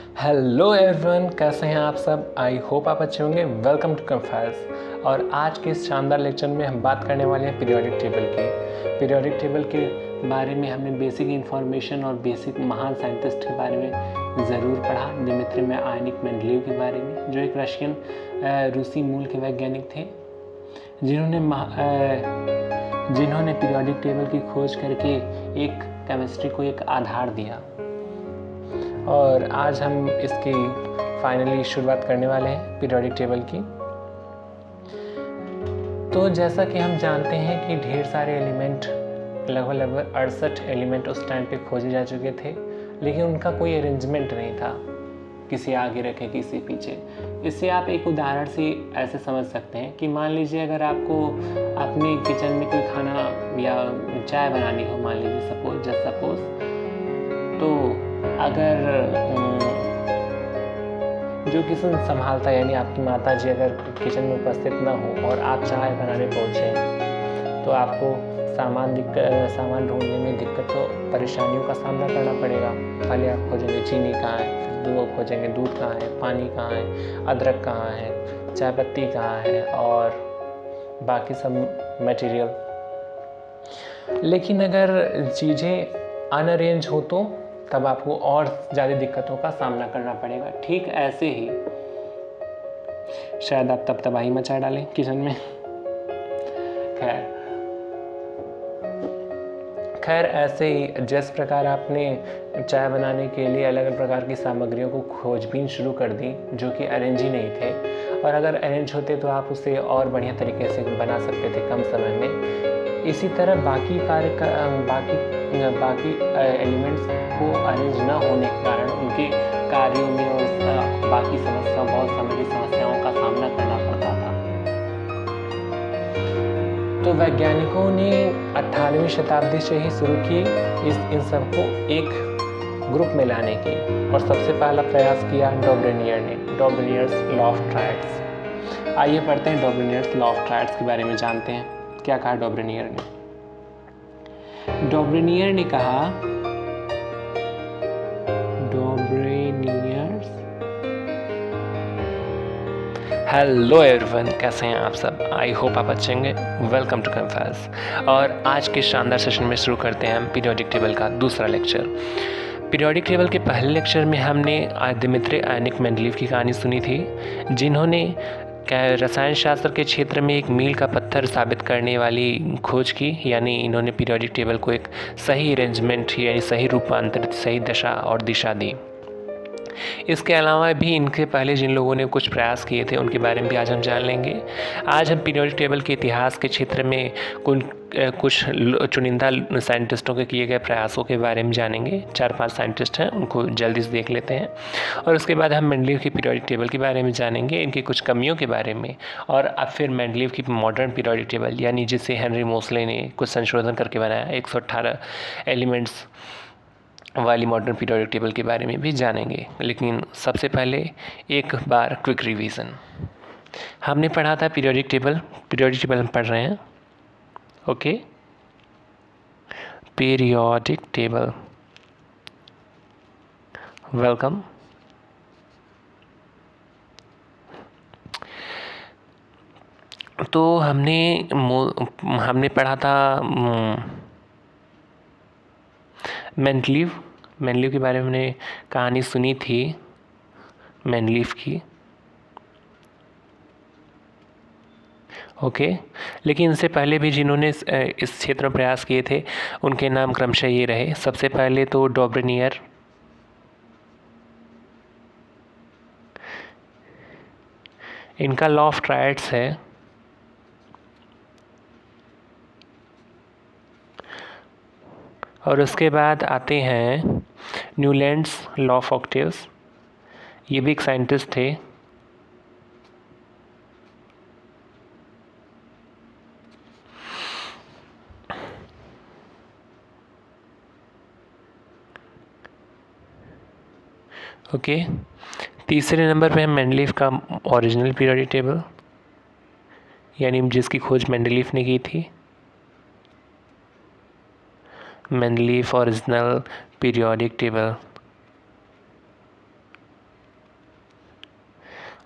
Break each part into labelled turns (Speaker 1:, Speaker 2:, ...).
Speaker 1: Hello everyone, कैसे हैं आप सब। आई होप आप अच्छे होंगे। Welcome to Confiles. और आज के इस शानदार लेक्चर में हम बात करने वाले हैं पीरियोडिक टेबल की। पीरियोडिक टेबल के बारे में हमने बेसिक इन्फॉर्मेशन और बेसिक महान साइंटिस्ट के बारे में ज़रूर पढ़ा। दिमित्री में आयनिक मेंडलीव के बारे में, जो एक रशियन रूसी मूल के वैज्ञानिक थे जिन्होंने पीरियोडिक टेबल की खोज करके एक केमिस्ट्री को एक आधार दिया। और आज हम इसकी फाइनली शुरुआत करने वाले हैं पीरियोडिक टेबल की। तो जैसा कि हम जानते हैं कि ढेर सारे एलिमेंट, लगभग 68 एलिमेंट उस टाइम पे खोजे जा चुके थे, लेकिन उनका कोई अरेंजमेंट नहीं था, किसी आगे रखे किसी पीछे। इससे आप एक उदाहरण से ऐसे समझ सकते हैं कि मान लीजिए अगर आपको अपने किचन में कोई खाना या चाय बनानी हो, मान लीजिए सपोज, तो अगर जो किसी संभालता यानी आपकी माता जी अगर किचन में उपस्थित ना हो और आप चाय बनाने पहुँचे, तो आपको सामान ढूंढने में दिक्कत तो परेशानियों का सामना करना पड़ेगा। पहले आप खोजेंगे चीनी कहाँ है, फिर वो खोजेंगे दूध कहाँ है, पानी कहाँ है, अदरक कहाँ है, चाय पत्ती कहाँ है और बाकी सब मटेरियल। लेकिन अगर चीज़ें अनअरेंज हो तो तब आपको और ज़्यादा दिक्कतों का सामना करना पड़ेगा। ठीक ऐसे ही शायद आप तब तबाही मचा डालें किचन में। खैर ऐसे ही जिस प्रकार आपने चाय बनाने के लिए अलग अलग प्रकार की सामग्रियों को खोजबीन शुरू कर दी जो कि अरेंज ही नहीं थे, और अगर अरेंज होते तो आप उसे और बढ़िया तरीके से बना सकते थे कम समय में। इसी तरह बाकी एलिमेंट्स को अरेंज न होने के कारण उनके कार्यों में और बाकी बहुत समय की समस्याओं का सामना करना पड़ता था। तो वैज्ञानिकों ने 18वीं शताब्दी से ही शुरू की इन सबको एक ग्रुप में लाने की, और सबसे पहला प्रयास किया डॉब्रेनियर ने, डॉब्रेनियर्स लॉ ऑफ ट्रायड्स। आइए पढ़ते हैं डॉब्रेनियर्स लॉ ऑफ ट्रायड्स के बारे में, जानते हैं क्या कहा डॉब्रेनियर ने। डॉब्रेनियर ने कहा, हेलो एवरीवन, कैसे हैं आप सब। आई होप आप अच्छे होंगे। Welcome to Confiles. और आज के शानदार सेशन में शुरू करते हैं हम पीरियोडिक टेबल का दूसरा लेक्चर। पीरियोडिक टेबल के पहले लेक्चर में हमने दिमित्री आयनिक मेंडलीव की कहानी सुनी थी, जिन्होंने रसायन शास्त्र के क्षेत्र में एक मील का पत्थर साबित करने वाली खोज की, यानी इन्होंने पीरियोडिक टेबल को एक सही अरेंजमेंट यानी सही रूपांतरित, सही दशा और दिशा दी। इसके अलावा भी इनके पहले जिन लोगों ने कुछ प्रयास किए थे उनके बारे में भी आज हम जान लेंगे। आज हम पीरियोडिक टेबल के इतिहास के क्षेत्र में कुछ चुनिंदा साइंटिस्टों के किए गए प्रयासों के बारे में जानेंगे। 4-5 साइंटिस्ट हैं, उनको जल्दी से देख लेते हैं। और उसके बाद हम मेंडलीव की पीरियोडिक टेबल के बारे में जानेंगे, इनकी कुछ कमियों के बारे में, और अब फिर मेंडलीव की मॉडर्न पीरियोडिक टेबल यानी जिसे हेनरी मोसले ने कुछ संशोधन करके बनाया, 118 एलिमेंट्स वाली मॉडर्न पीरियोडिक टेबल के बारे में भी जानेंगे। लेकिन सबसे पहले एक बार क्विक रिवीजन। हमने पढ़ा था पीरियोडिक टेबल हम पढ़ रहे हैं। Okay, periodic table, welcome. तो हमने पढ़ा था मेंडलीव के बारे में हमने कहानी सुनी थी मेंडलीव की। ओके, लेकिन इनसे पहले भी जिन्होंने इस क्षेत्र में प्रयास किए थे उनके नाम क्रमशः ये रहे। सबसे पहले तो डॉब्रेनियर, इनका लॉ ऑफ ट्रायड्स है। और उसके बाद आते हैं न्यूलैंड्स लॉ ऑफ ऑक्टेव्स, ये भी एक साइंटिस्ट थे। ओके, तीसरे नंबर पे है मेंडलीव का ओरिजिनल पीरियोडिक टेबल, यानी जिसकी खोज मेंडलीव ने की थी, मेंडलीव ओरिजिनल पीरियोडिक टेबल।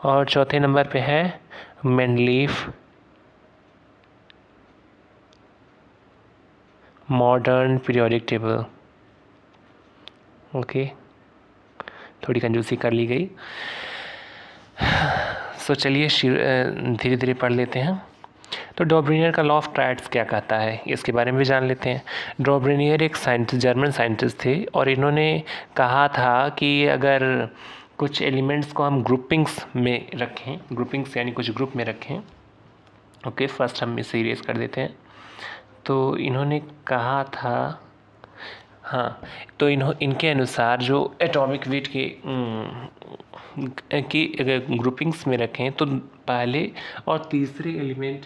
Speaker 1: और चौथे नंबर पे है Mendeleev modern periodic table. Okay, थोड़ी कंजूसी कर ली गई। सो चलिए धीरे धीरे पढ़ लेते हैं। तो डॉब्रिनियर का लॉ ऑफ ट्रायड्स क्या कहता है, इसके बारे में भी जान लेते हैं। डॉब्रिनियर एक साइंटिस्ट, जर्मन साइंटिस्ट थे, और इन्होंने कहा था कि अगर कुछ एलिमेंट्स को हम ग्रुपिंग्स में रखें, ग्रुपिंग्स यानी कुछ ग्रुप में रखें। ओके, फर्स्ट हम इसे इरेज कर देते हैं। तो इन्होंने कहा था, हाँ, तो इनके अनुसार जो एटॉमिक वेट की अगर ग्रुपिंग्स में रखें तो पहले और तीसरे एलिमेंट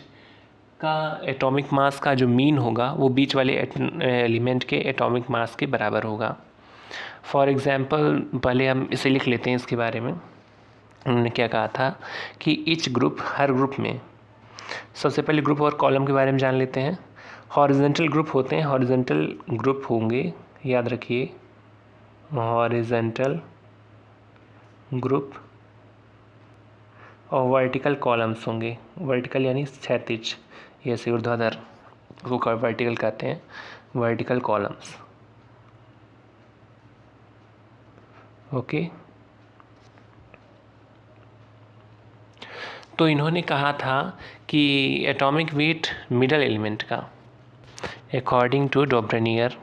Speaker 1: का एटॉमिक मास का जो मीन होगा वो बीच वाले एलिमेंट के एटॉमिक मास के बराबर होगा। फॉर एग्ज़ाम्पल, पहले हम इसे लिख लेते हैं इसके बारे में। उन्होंने क्या कहा था कि ईच ग्रुप, हर ग्रुप में, सबसे पहले ग्रुप और कॉलम के बारे में जान लेते हैं। हॉरिजॉन्टल ग्रुप होते हैं, हॉरिजॉन्टल ग्रुप होंगे, याद रखिए, हॉरिजॉन्टल ग्रुप, और वर्टिकल कॉलम्स होंगे। वर्टिकल यानी क्षैतिज, ऐसे ऊर्ध्वाधर को वर्टिकल कहते हैं, वर्टिकल कॉलम्स। ओके, तो इन्होंने कहा था कि एटॉमिक वेट मिडल एलिमेंट का, according to Dobereiner,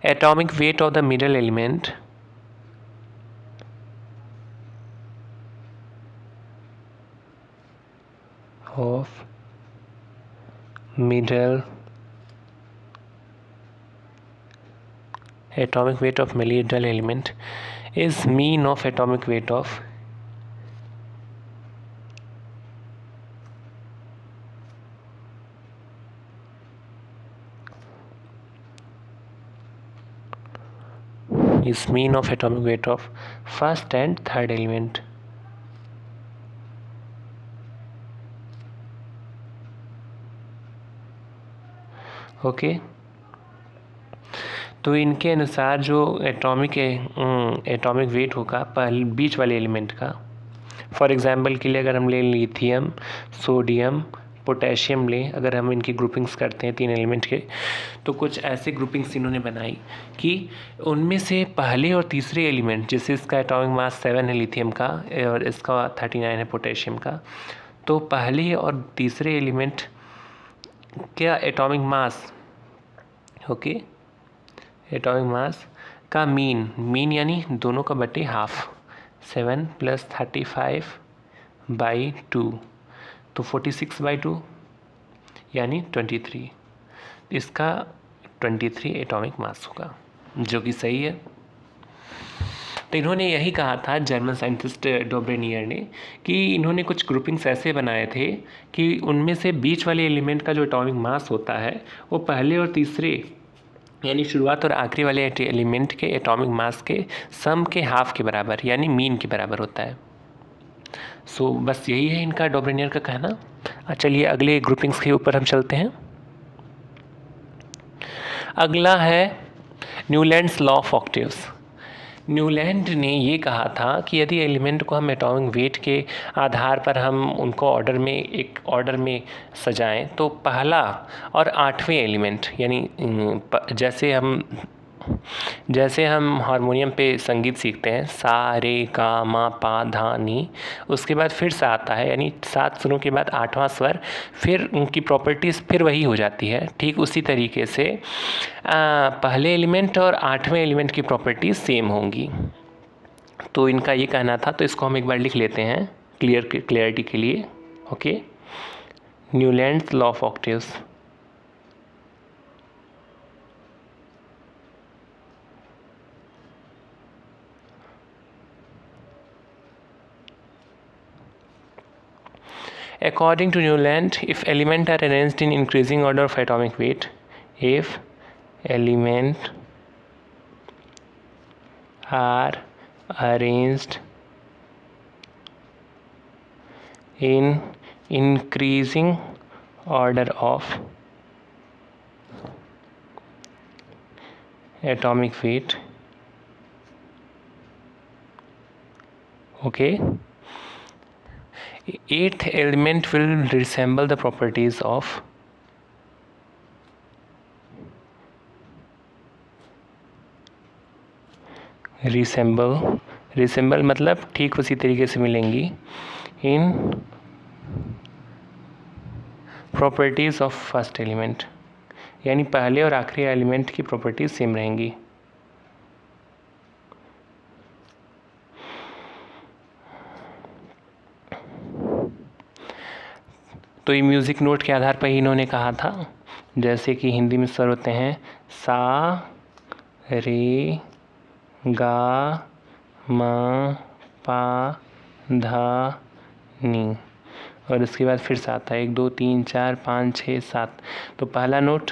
Speaker 1: atomic weight of the middle element is mean of atomic weight of first and third element. Okay, तो इनके अनुसार जो एटॉमिक वेट होगा पहले बीच वाले एलिमेंट का, फॉर एग्जांपल के लिए अगर हम ले लिथियम, सोडियम, पोटेशियम लें, अगर हम इनकी ग्रुपिंग्स करते हैं तीन एलिमेंट के, तो कुछ ऐसे ग्रुपिंग्स इन्होंने बनाई कि उनमें से पहले और तीसरे एलिमेंट, जैसे इसका एटॉमिक मास 7 है लिथियम का और इसका 39 है पोटेशियम का, तो पहले और तीसरे एलिमेंट क्या atomic mass, okay, atomic mass का मीन यानी दोनों का बटे हाफ, 7 + 35/2, तो 46/2 यानी 23, इसका 23 एटॉमिक मास होगा, जो कि सही है। तो इन्होंने यही कहा था, जर्मन साइंटिस्ट डॉब्रेनियर ने, कि इन्होंने कुछ ग्रुपिंग्स ऐसे बनाए थे कि उनमें से बीच वाले एलिमेंट का जो एटॉमिक मास होता है वो पहले और तीसरे यानी शुरुआत और आखिरी वाले एलिमेंट के एटॉमिक मास के सम के हाफ के बराबर यानी मीन के बराबर होता है। सो बस यही है इनका, डॉब्रेनियर का कहना। चलिए अगले ग्रुपिंग्स के ऊपर हम चलते हैं। अगला है Newlands law of octaves. Newland ने ये कहा था कि यदि एलिमेंट को हम एटॉमिक वेट के आधार पर हम उनको एक ऑर्डर में सजाएं, तो पहला और आठवें एलिमेंट यानी जैसे हम हारमोनियम पे संगीत सीखते हैं, सा रे गा मा पा धा नी, उसके बाद फिर सा आता है, यानी 7 सुरों के बाद 8वां स्वर, फिर उनकी प्रॉपर्टीज़ फिर वही हो जाती है। ठीक उसी तरीके से पहले एलिमेंट और 8वें एलिमेंट की प्रॉपर्टीज़ सेम होंगी। तो इनका ये कहना था, तो इसको हम एक बार लिख लेते हैं क्लियरिटी के लिए। Okay, Newlands law of octaves. According to Newland, if elements are arranged in increasing order of atomic weight, if elements are arranged in increasing order of atomic weight. Okay. Eighth element will resemble the properties of resemble मतलब ठीक उसी तरीके से मिलेंगी इन properties of first element, यानी पहले और आखिरी एलिमेंट की प्रॉपर्टीज सेम रहेंगी। तो ये म्यूज़िक नोट के आधार पर ही इन्होंने कहा था, जैसे कि हिंदी में स्वर होते हैं सा रे गा मा पा धा नी, और इसके बाद फिर से आता है 1 2 3 4 5 6 7। तो पहला नोट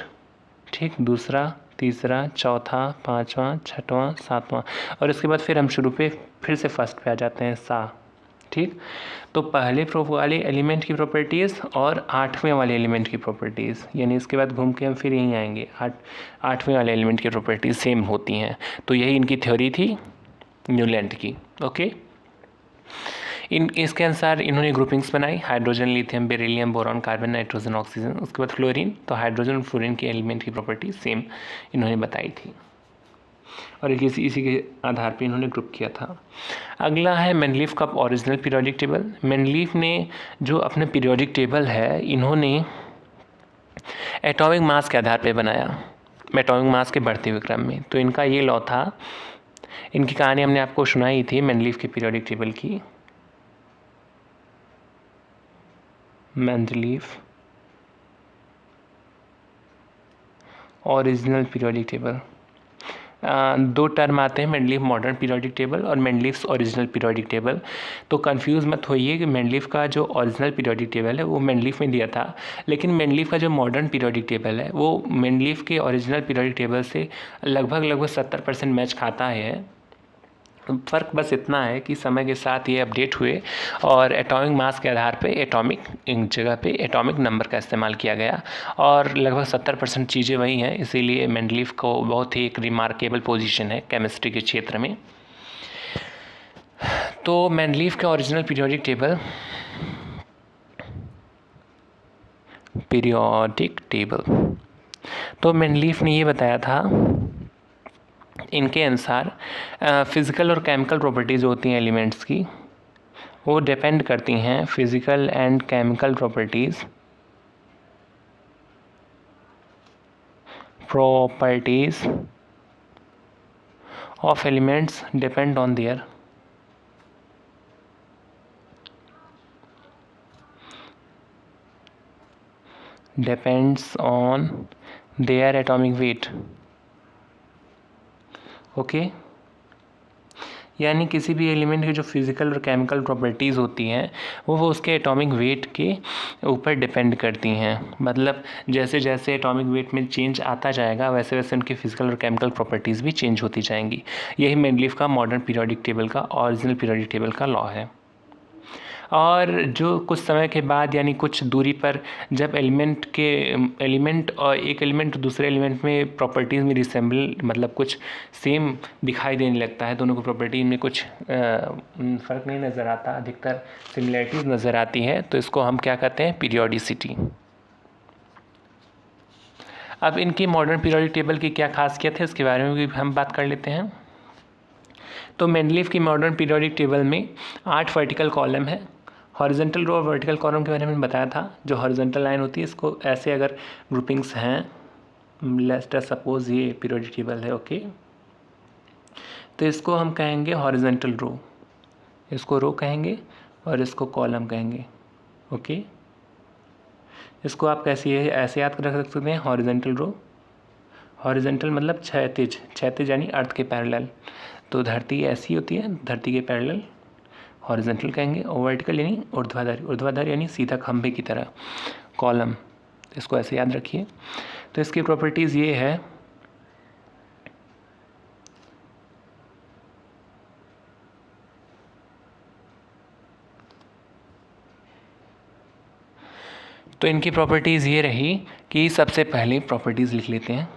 Speaker 1: ठीक, दूसरा, तीसरा, चौथा, पाँचवा, छठवां, सातवां, और इसके बाद फिर हम शुरू पे फिर से फर्स्ट पे आ जाते हैं सा। ठीक, तो पहले वाले एलिमेंट की प्रॉपर्टीज़ और आठवें वाले एलिमेंट की प्रॉपर्टीज़, यानी इसके बाद घूम के हम फिर यहीं आएंगे, आठवें वाले एलिमेंट की प्रॉपर्टीज़ सेम होती हैं। तो यही इनकी थ्योरी थी न्यूलैंड की। ओके, इसके अनुसार इन्होंने ग्रुपिंग्स बनाई, hydrogen, lithium, beryllium, boron, carbon, nitrogen, oxygen, उसके बाद फ्लोरीन। तो हाइड्रोजन और फ्लोरीन के एलिमेंट की प्रॉपर्टी सेम इन्होंने बताई थी, और इसी के आधार पे इन्होंने ग्रुप किया था। अगला है मेंडलीफ का ओरिजिनल पीरियोडिक टेबल। मेंडलीफ ने जो अपना पीरियोडिक टेबल है, इन्होंने एटॉमिक मास के आधार पे बनाया, एटॉमिक मास के बढ़ते हुए क्रम में। तो इनका ये लॉ था, इनकी कहानी हमने आपको सुनाई थी मेंडलीफ के पीरियोडिक टेबल की। मेंडलीफ ओरिजिनल पीरियोडिक टेबल, दो टर्म आते हैं, मेंडलीफ मॉडर्न पीरियोडिक टेबल और मेंडलीफ ओरिजिनल पीरियोडिक टेबल। तो कंफ्यूज मत होइए कि मेंडलीफ का जो ओरिजिनल पीरियोडिक टेबल है वो मेंडलीफ में दिया था, लेकिन मेंडलीफ का जो मॉडर्न पीरियोडिक टेबल है वो मेंडलीफ के ओरिजिनल पीरियोडिक टेबल से लगभग 70% मैच खाता है। फ़र्क बस इतना है कि समय के साथ ये अपडेट हुए और एटॉमिक मास के आधार पे एटॉमिक जगह पे एटॉमिक नंबर का इस्तेमाल किया गया, और लगभग 70% चीज़ें वही हैं। इसीलिए मेंडलीफ को बहुत ही एक रिमार्केबल पोजीशन है केमिस्ट्री के क्षेत्र में। तो मेंडलीफ का ओरिजिनल पीरियोडिक टेबल, तो मेंडलीफ ने ये बताया था, इनके अनुसार फिज़िकल और केमिकल प्रॉपर्टीज़ होती हैं एलिमेंट्स की, वो डिपेंड करती हैं physical and chemical properties of elements depend on their atomic weight. Okay, यानी किसी भी एलिमेंट की जो फिज़िकल और केमिकल प्रॉपर्टीज़ होती हैं वो उसके एटॉमिक वेट के ऊपर डिपेंड करती हैं। मतलब जैसे जैसे एटॉमिक वेट में चेंज आता जाएगा वैसे वैसे उनकी फिज़िकल और केमिकल प्रॉपर्टीज़ भी चेंज होती जाएंगी। यही मेंडलीफ का मॉडर्न पीरियोडिक टेबल का ओरिजिनल पीरियोडिक टेबल का लॉ है। और जो कुछ समय के बाद, यानी कुछ दूरी पर, जब एलिमेंट और एक एलिमेंट दूसरे एलिमेंट में प्रॉपर्टीज़ में रिसेंबल, मतलब कुछ सेम दिखाई देने लगता है, दोनों को प्रॉपर्टी में कुछ फ़र्क नहीं नज़र आता, अधिकतर सिमिलैरिटीज़ नज़र आती है, तो इसको हम क्या कहते हैं, पीरियोडिसिटी। अब इनकी मॉडर्न पीरियोडिक टेबल की क्या खासियत है इसके बारे में भी हम बात कर लेते हैं। तो मेंडलीफ की मॉडर्न पीरियोडिक टेबल में 8 वर्टिकल कॉलम है। हॉरिजॉन्टल रो और वर्टिकल कॉलम के बारे में बताया था। जो हॉरिजॉन्टल लाइन होती है, इसको ऐसे अगर ग्रुपिंग्स हैं, लेट्स सपोज ये पीरियोडिक टेबल है, ओके, तो इसको हम कहेंगे हॉरिजॉन्टल रो, इसको रो कहेंगे और इसको कॉलम कहेंगे। ओके, इसको आप कैसे ऐसे याद रख सकते हैं, हॉरिजॉन्टल रो, हॉरिजॉन्टल मतलब क्षैतिज यानी अर्थ के पैरेलल, तो धरती ऐसी होती है, धरती के पैरेलल हॉरिजॉन्टल कहेंगे, और वर्टिकल यानी ऊर्ध्वाधर यानी सीधा खंभे की तरह, कॉलम, इसको ऐसे याद रखिए। तो इसकी प्रॉपर्टीज़ ये है, तो इनकी प्रॉपर्टीज़ ये रही कि सबसे पहले प्रॉपर्टीज़ लिख लेते हैं।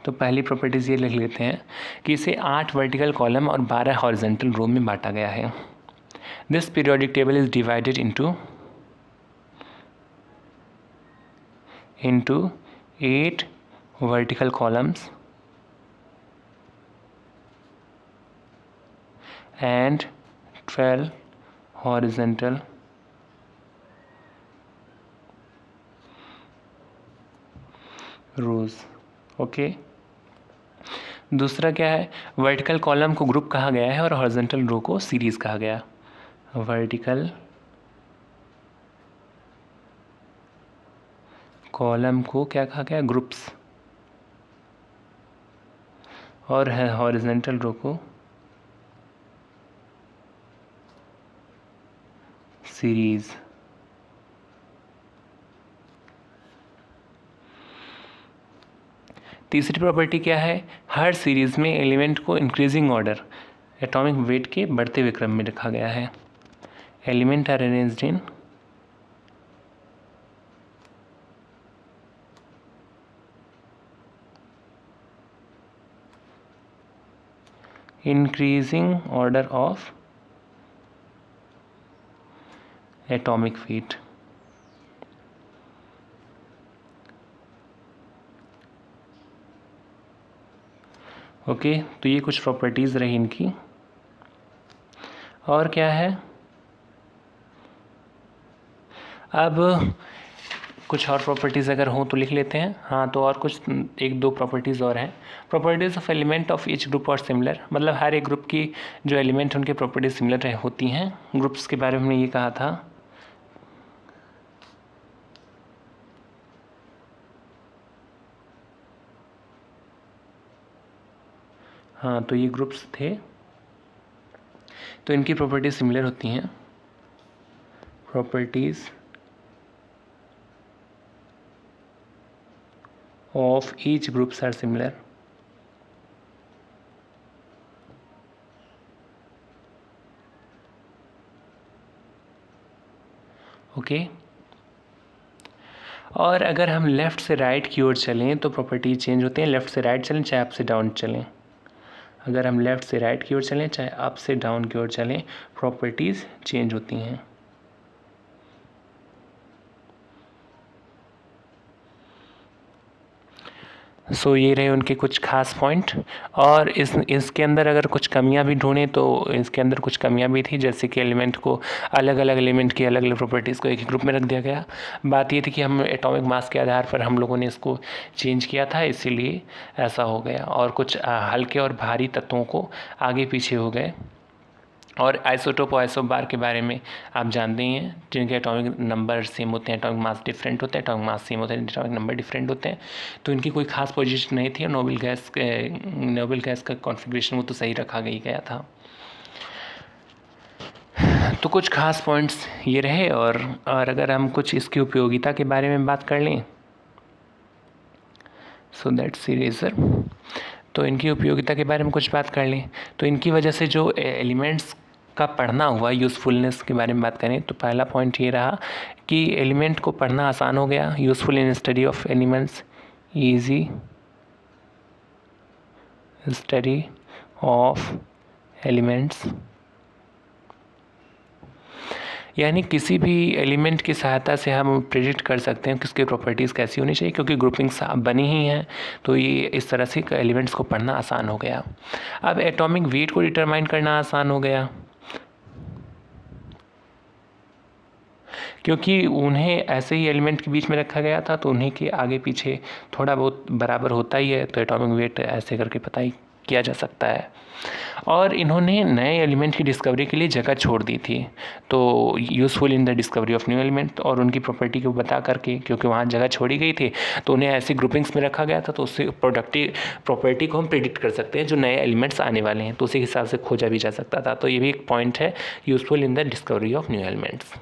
Speaker 1: तो पहली प्रॉपर्टीज़ ये लिख लेते हैं कि इसे 8 वर्टिकल कॉलम और 12 हॉरिजॉन्टल रो में बांटा गया है। This periodic table is divided into 8 vertical columns and 12 horizontal rows। Okay, दूसरा क्या है, वर्टिकल कॉलम को ग्रुप कहा गया है और हॉरिजॉन्टल रो को सीरीज कहा गया। वर्टिकल कॉलम को क्या कहा गया, ग्रुप्स, और हॉरिजॉन्टल रो को सीरीज। तीसरी प्रॉपर्टी क्या है, हर सीरीज में एलिमेंट को इंक्रीजिंग ऑर्डर एटॉमिक वेट के बढ़ते हुए क्रम में रखा गया है। Element are arranged in increasing order of atomic weight। Okay, तो ये कुछ प्रॉपर्टीज़ रही इनकी। और क्या है, अब कुछ और प्रॉपर्टीज़ अगर हों तो लिख लेते हैं। हाँ, तो और कुछ 1-2 प्रॉपर्टीज़ और हैं। Properties of element of each group और सिमिलर, मतलब हर एक ग्रुप की जो एलिमेंट उनके प्रॉपर्टीज सिमिलर होती हैं। ग्रुप्स के बारे में हमने ये कहा था। हाँ, तो ये ग्रुप्स थे, तो इनकी प्रॉपर्टीज सिमिलर होती हैं। Properties of each groups are similar। Okay, और अगर हम लेफ़्ट से राइट की ओर चलें तो प्रॉपर्टी चेंज होते हैं। लेफ़्ट से राइट चलें चाहे अप से डाउन चलें, अगर हम लेफ़्ट से राइट की ओर चलें चाहे अप से डाउन की ओर चलें, प्रॉपर्टीज़ चेंज होती हैं। सो ये रहे उनके कुछ खास पॉइंट। और इसके अंदर अगर कुछ कमियां भी ढूंढें तो इसके अंदर कुछ कमियां भी थी, जैसे कि एलिमेंट को अलग अलग एलिमेंट की अलग अलग प्रॉपर्टीज़ को एक ही ग्रुप में रख दिया गया। बात ये थी कि हम एटॉमिक मास के आधार पर हम लोगों ने इसको चेंज किया था, इसीलिए ऐसा हो गया। और कुछ हल्के और भारी तत्वों को आगे पीछे हो गए। और आइसोटोप और आइसोबार के बारे में आप जानते ही हैं, जिनके एटॉमिक नंबर सेम होते हैं, एटॉमिक मास डिफरेंट होते हैं, एटॉमिक मास सेम होते हैं, एटॉमिक नंबर डिफरेंट होते हैं। तो इनकी कोई खास पोजीशन नहीं थी और नोबेल गैस का कॉन्फ़िगरेशन वो तो सही रखा गया था। तो कुछ खास पॉइंट्स ये रहे। और अगर हम कुछ इसकी उपयोगिता के बारे में बात कर लें, सो दैट्स इरेजर, तो इनकी उपयोगिता के बारे में कुछ बात कर लें तो इनकी वजह से जो एलिमेंट्स का पढ़ना हुआ, यूज़फुलनेस के बारे में बात करें तो पहला पॉइंट ये रहा कि एलिमेंट को पढ़ना आसान हो गया। Useful in study of elements, easy study of elements, यानी किसी भी एलिमेंट की सहायता से हम प्रेडिक्ट कर सकते हैं कि उसकी प्रॉपर्टीज़ कैसी होनी चाहिए, क्योंकि ग्रुपिंग्स बनी ही हैं। तो ये इस तरह से एलिमेंट्स को पढ़ना आसान हो गया। अब एटॉमिक वेट को डिटरमाइन करना आसान हो गया, क्योंकि उन्हें ऐसे ही एलिमेंट के बीच में रखा गया था, तो उन्हीं के आगे पीछे थोड़ा बहुत बराबर होता ही है, तो एटॉमिक वेट ऐसे करके पता ही किया जा सकता है। और इन्होंने नए एलिमेंट की डिस्कवरी के लिए जगह छोड़ दी थी, तो useful in the discovery of new element, और उनकी प्रॉपर्टी को बता करके, क्योंकि वहाँ जगह छोड़ी गई थी तो उन्हें ऐसी ग्रुपिंग्स में रखा गया था, तो उससे प्रोडक्टिव प्रॉपर्टी को हम प्रिडिक्ट कर सकते हैं जो नए एलिमेंट्स आने वाले हैं, तो उसी हिसाब से खोजा भी जा सकता था। तो ये भी एक पॉइंट है, useful in the discovery of new elements.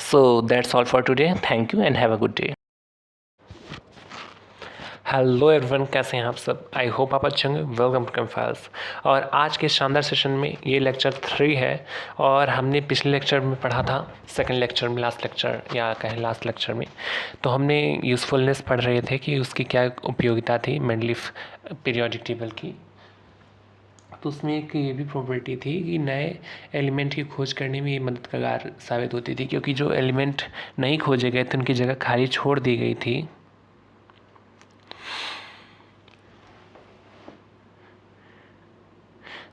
Speaker 1: So that's all for today. Thank you and have a good day. Hello everyone, कैसे हैं आप सब। आई होप आप अच्छे होंगे। Welcome to campus. और आज के शानदार सेशन में ये लेक्चर 3 है और हमने पिछले लेक्चर में पढ़ा था, सेकंड लेक्चर में, लास्ट लेक्चर या कहें लास्ट लेक्चर में, तो हमने यूज़फुलनेस पढ़ रहे थे कि उसकी क्या उपयोगिता थी मेंडलीफ पीरियोडिक टेबल की। तो उसमें एक ये भी प्रॉपर्टी थी कि नए एलिमेंट की खोज करने में ये मददगार साबित होती थी, क्योंकि जो एलिमेंट नहीं खोजे गए थे उनकी जगह खाली छोड़ दी गई थी।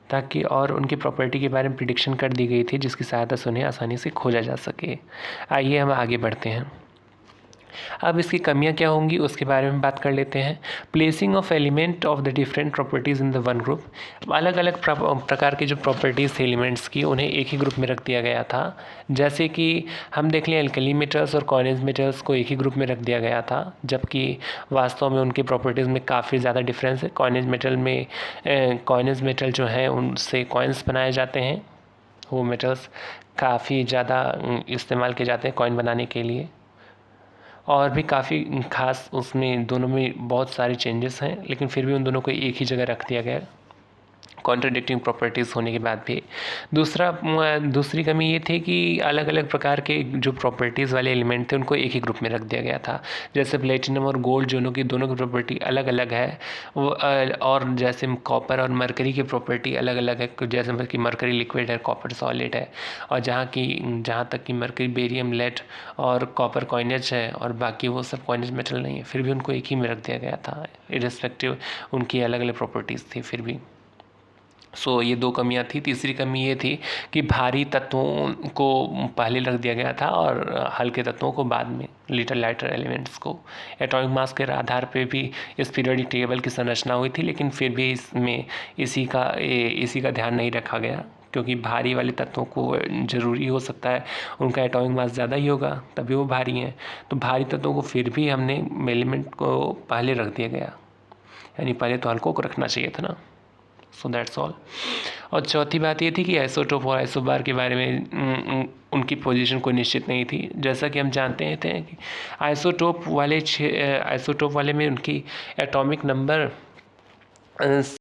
Speaker 1: ताकि और उनकी प्रॉपर्टी के बारे में प्रिडिक्शन कर दी गई थी, जिसकी सहायता से उन्हें आसानी से खोजा जा सके। आइए हम आगे बढ़ते हैं। अब इसकी कमियां क्या होंगी उसके बारे में बात कर लेते हैं। Placing of element of the different properties in the one group. अलग अलग प्रकार की जो प्रॉपर्टीज़ थी एलिमेंट्स की, उन्हें एक ही ग्रुप में रख दिया गया था। जैसे कि हम देख लें, एल्कली मेटल्स और कॉइनेज मेटल्स को एक ही ग्रुप में रख दिया गया था, जबकि वास्तव में उनकी प्रॉपर्टीज़ में काफ़ी ज़्यादा डिफरेंस है। कॉइनेज मेटल जो हैं उनसे कॉइन्स बनाए जाते हैं। वो मेटल्स काफ़ी ज़्यादा इस्तेमाल किए जाते हैं कॉइन बनाने के लिए, और भी काफ़ी ख़ास उसमें दोनों में बहुत सारे चेंजेस हैं, लेकिन फिर भी उन दोनों को एक ही जगह रख दिया गया कॉन्ट्राडिक्टिंग प्रॉपर्टीज़ होने के बाद भी। दूसरी कमी ये थी कि अलग अलग प्रकार के जो प्रॉपर्टीज़ वाले एलिमेंट थे उनको एक ही ग्रुप में रख दिया गया था। जैसे प्लेटिनम और गोल्ड दोनों की प्रॉपर्टी अलग अलग है वो, और जैसे कॉपर और मरकरी की प्रॉपर्टी अलग अलग है। जैसे कि मरकरी लिक्विड है, कॉपर सॉलिड है, और जहाँ तक कि मरकरी बेरियम लेड और कॉपर कॉइनेज है, और बाकी वो सब कॉइनेज मेटल नहीं है, फिर भी उनको एक ही में रख दिया गया था। इर्रेस्पेक्टिव उनकी अलग अलग प्रॉपर्टीज़ थी फिर भी। ये दो कमियां थी। तीसरी कमी ये थी कि भारी तत्वों को पहले रख दिया गया था और हल्के तत्वों को बाद में, लिटिल लाइटर एलिमेंट्स को। एटॉमिक मास के आधार पे भी इस पीरियोडिक टेबल की संरचना हुई थी, लेकिन फिर भी इसमें इसी का ध्यान नहीं रखा गया, क्योंकि भारी वाले तत्वों को ज़रूरी हो सकता है उनका एटॉमिक मास ज़्यादा ही होगा, तभी वो भारी हैं। तो भारी तत्वों को फिर भी हमने एलिमेंट को पहले रख दिया गया, यानी पहले तो हल्कों को रखना चाहिए था ना। So that's all. और चौथी बात ये थी कि आइसोटोप और आइसोबार के बारे में उनकी पोजीशन कोई निश्चित नहीं थी। जैसा कि हम जानते थे कि आइसोटोप वाले में उनकी एटॉमिक नंबर